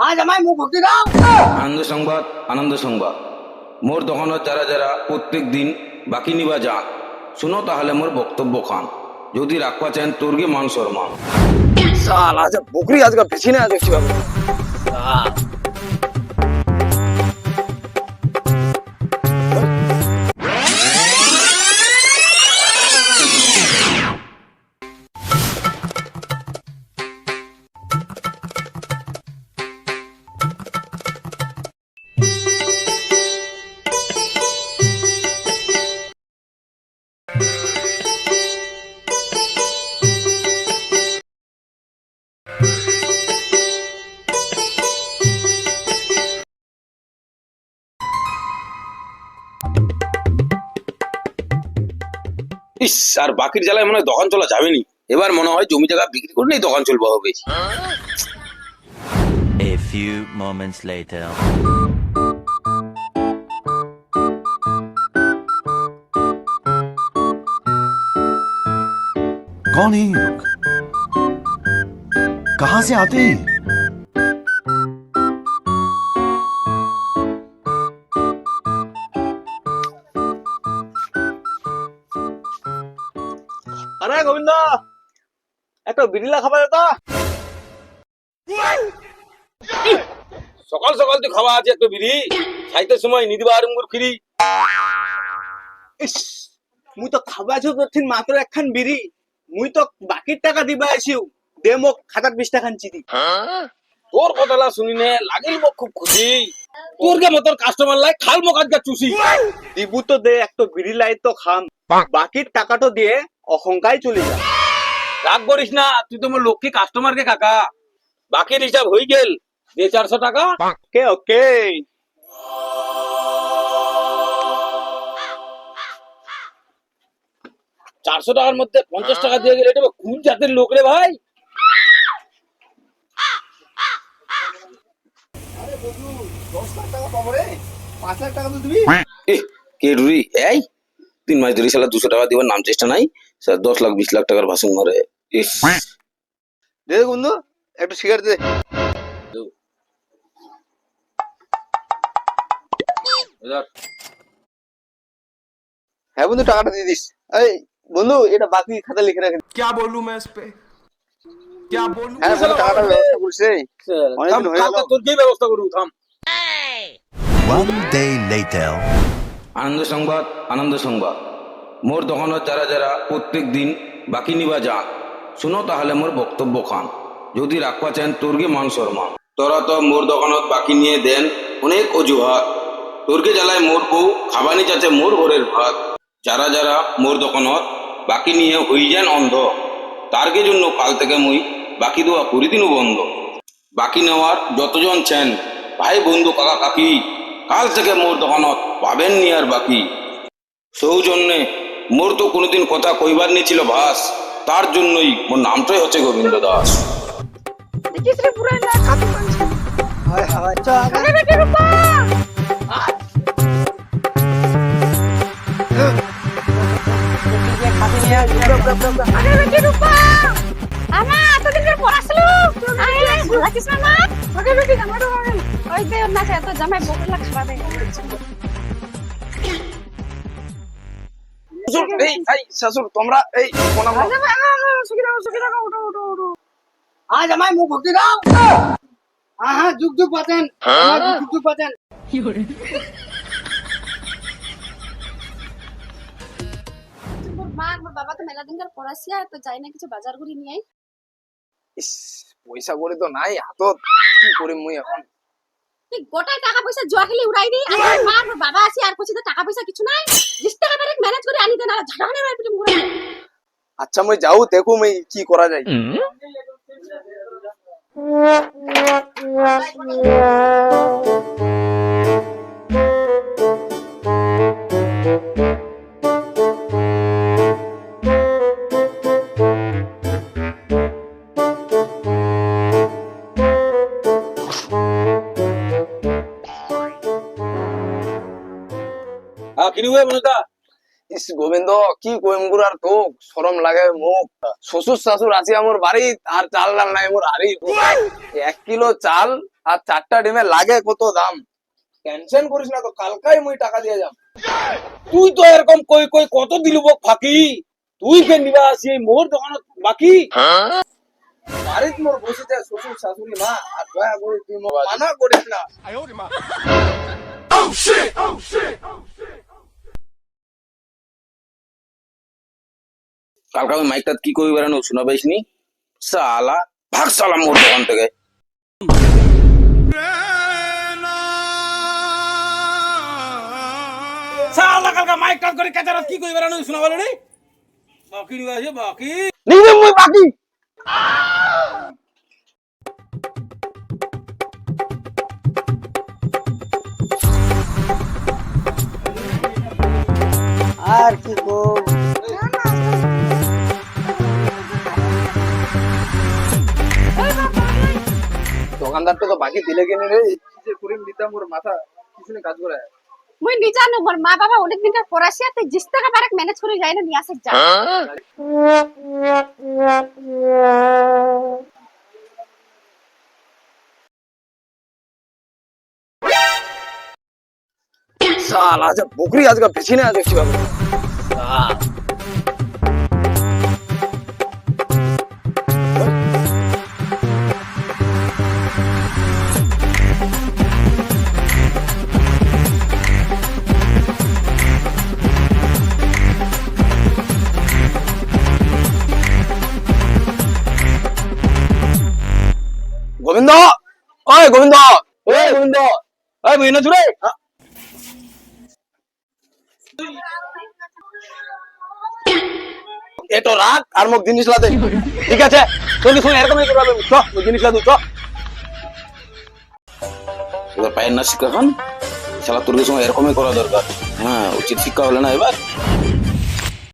আজ আমায় মুখ ভক্তি দাও। আনন্দ সংবাদ মোর দোকানত যারা যারা প্রত্যেক দিন বাকি নিবা যান শুনো তাহলে মোর বক্তব্য খান যদি রাখবা চান তোরগে মান সম্মান। সাল আজ বকরি আজকে পিছনে আছে কিভাবে? ইস আর বাকির জ্বালায় মনে হয় দোকান চলা যাবেনি, এবার মনে হয় জমি জায়গা বিক্রি করলেই দোকান চলবে হবে। A few moments later. कौन है ये लोग? कहां से आते हैं? আরে গোবিন্দ, একটা বিড়িলা খাবার তো। সকাল সকাল তুই খাওয়া আছে একটা বিড়ি খাইতে সময় নিদিবা আরম্ভর ফিরি। ইস, মুই তো খাবার আছো প্রতিদিন মাত্র একখান বিড়ি। মুই তো বাকির টাকা দিবা আছিও, দে মোক খাতার 20 টাকা চিদি। তোর কথাটা শুনি নে লাগিল মোক খুব খুশি। তোর কে মতন কাস্টমার লাই খাল মোক আজকে চুষি। দিবু তো দে, একটা বিড়ি লাই তো খাম, বাকির টাকাটা দিয়ে অহংকাই চলে যা। রাগ করিস না, তুই তো মোর লক্ষ্মী কাস্টমার কে কাকা। বাকির হিসাব হয়ে গেল, দে 400 টাকা। ওকে ওকে। 400 টাকার মধ্যে 50 টাকা দিয়ে গেলে এটা কোন জাতের লোক রে ভাই? আরে বন্ধু, 10 লাখ টাকা পাবো রে, 5 লাখ টাকা তো দিবি। কে রুই এই 3 মাস ধরে শালা 200 টাকা দিবার নাম চেষ্টা নাই, স্যার 10 লাখ 20 লাখ টাকার ভাষণ মারে। ইস দে বন্ধু, একটা সিগারেট দে। হ্যাঁ বন্ধু, টাকাটা দিয়ে দিস। এই বন্ধু, এটা বাকি খাতা লিখে রাখ। क्या बोलूं मैं इस पे? क्या बोलूं? হ্যাঁ বন্ধু, টাকাটা ব্যবস্থা করছিস রে। অনেকদিন হয়ে গেল। তোর কি ব্যবস্থা করু থাম। One day later. আনন্দ সংবাদ মোর দোকানত যারা যারা প্রত্যেক দিন বাকি নিবা যান শুনো তাহলে মোর বক্তব্য খান যদি রাখবা চান তোরগে মান সম্মান। তোরা তো মোর দোকানত বাকি নিয়ে দেন অনেক অজুহাত, তোরকে জ্বালায় মোর বউ খাবানি যাচ্ছে মোর ঘরের ভাত। যারা যারা মোর দোকানত বাকি নিয়ে হই যান অন্ধ তারকে জন্য কাল থেকে মুই বাকি দেওয়া করি দিনও বন্ধ। বাকি নেওয়ার যতজন ছেন ভাই বন্ধু কাকা কাকি কাল থেকে মোর দোকানত পাবেন নি আর বাকি। সৌজন্যে মোর তো কোনোদিন কথা কইবার নিছিল ভাস, তার জন্যই মোর নামটাই হচ্ছে গোবিন্দ দাস। হায় হায়, চল। শাশুর তোমরা এই আজ আমায় মুখ ভক্তি দাও। হ্যাঁ, যুগ যুগ বাঁচেন, যুগ যুগ বাঁচেন। মা আর বাবা তো মেলা দিনকার পড়াশিয়া তো যাই না কিছু বাজার করে নিয়ে আই। ইস, পয়সা করে তো নাই হাতত, কি করি মুই এখন? তুই গোটাই টাকা পয়সা জোয়া খেলে উড়াই দি। আমার মা আর বাবা আছে আর কিছু তো টাকা পয়সা কিছু নাই। 20 টাকা ডাইরেক্ট ম্যানেজ করে আনি দেন আর ঝাড়ানে মার পিটে মুড়ে। আচ্ছা মুই যাও, দেখো মুই কি করা যায়। কিনি হয়ে মনুদা ইস গোবিন্দ, কি কইম গুর আর তো শরম লাগে মুখ। শ্বশুর শাশুর আছে আমার বাড়ি আর চাল ডাল নাই মোর হাড়ি। 1 কিলো চাল আর 4টা ডিমে লাগে কত দাম? টেনশন করিস না, তো কালকাই মুই টাকা দিয়ে যাম। তুই তো এরকম কই কই কত দিলু বক ফাঁকি, তুই কে নিবা আসি এই মোর দোকানত বাকি? বাড়িত মোর বসেছে শ্বশুর শাশুড়ি মা, আর দয়া করে তুই মোর মানা করিস না। কালকে আমি মাইকটা কি কই বেড়ানো শোনা পাইসনি? সালা ভাগ সালা মোর দোকান থেকে। সালা কালকে মাইকটা করে কেচারত কি কই বেড়ানো শোনা বলে নি? বাকি নিবা আসে বাকি নিবে মুই বাকি। আর কি গো, দোকানদারটা তো বাকি দিলে কিনে রে, কি যে করিম দিতাম ওর মাথা কিছু কাজ করে। মুই নি জানো মোর মা বাবা অনেক দিনকার পড়াশিয়া তুই জিস টাকা পারে ম্যানেজ করে যাই না নিয়ে আসে যা। সালা আজ বকরি আজকে পিছনে আজ দেখছি বাবু। গোবিন্দ, ওই গোবিন্দ, ওই গোবিন্দ, ওই বইনা জুড়ে এটো রাখ আর মোক জিনিস লাদে। ঠিক আছে, তোকে শুনে এরকমই করবে। চ জিনিস লাদু চ। এবার পায়ের না শিক্ষা খান, শালা তোর সঙ্গে এরকমই করা দরকার। হ্যাঁ, উচিত শিক্ষা হলে না এবার।